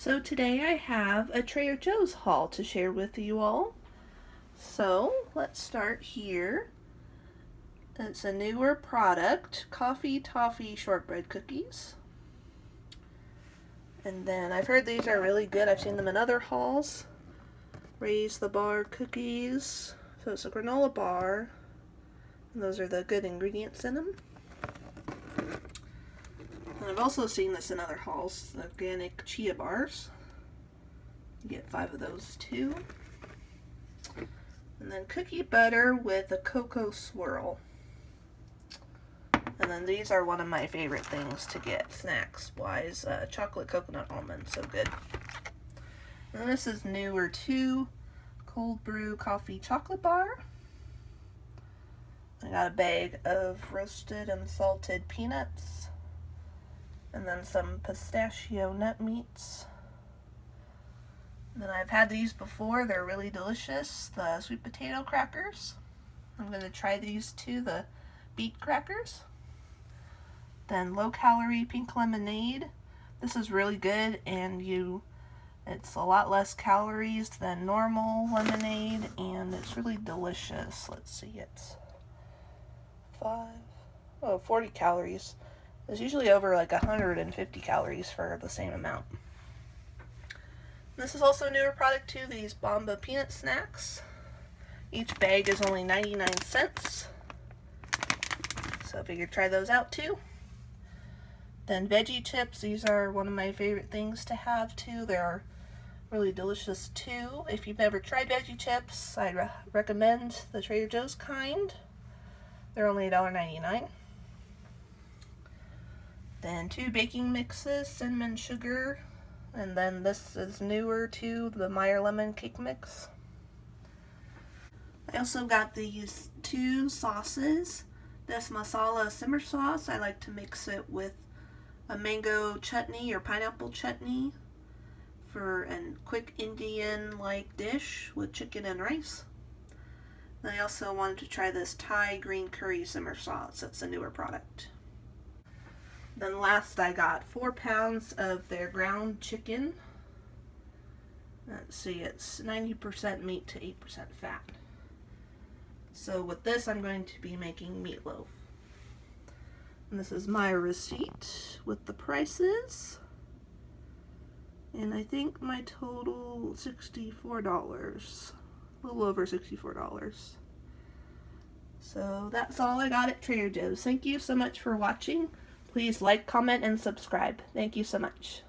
So today I have a Trader Joe's haul to share with you all. So let's start here. It's a newer product, Coffee Toffee Shortbread Cookies. And then I've heard these are really good. I've seen them in other hauls. Raise the Bar cookies. So it's a granola bar. And those are the good ingredients in them. And I've also seen this in other hauls, organic chia bars. You get 5 of those too. And then cookie butter with a cocoa swirl. And then these are one of my favorite things to get snacks-wise. Chocolate coconut almond, so good. And this is newer too, cold brew coffee chocolate bar. I got a bag of roasted and salted peanuts. And then some pistachio nut meats. And then I've had these before. They're really delicious. The sweet potato crackers. I'm going to try these too, the beet crackers. Then low calorie pink lemonade. This is really good and it's a lot less calories than normal lemonade and it's really delicious. Let's see, it's 40 calories. It's usually over like 150 calories for the same amount. This is also a newer product too, these Bomba peanut snacks. Each bag is only 99 cents. So I figured try those out too. Then veggie chips, these are one of my favorite things to have too. They're really delicious too. If you've never tried veggie chips, I'd recommend the Trader Joe's kind. They're only $1.99. Then 2 baking mixes, cinnamon sugar, and then this is newer too, the Meyer lemon cake mix. I also got these 2 sauces. This masala simmer sauce, I like to mix it with a mango chutney or pineapple chutney for a quick Indian-like dish with chicken and rice. And I also wanted to try this Thai green curry simmer sauce. It's a newer product. Then last I got 4 pounds of their ground chicken. Let's see, it's 90% meat to 8% fat. So with this I'm going to be making meatloaf. And this is my receipt with the prices. And I think my total $64. A little over $64. So that's all I got at Trader Joe's. Thank you so much for watching. Please like, comment, and subscribe. Thank you so much.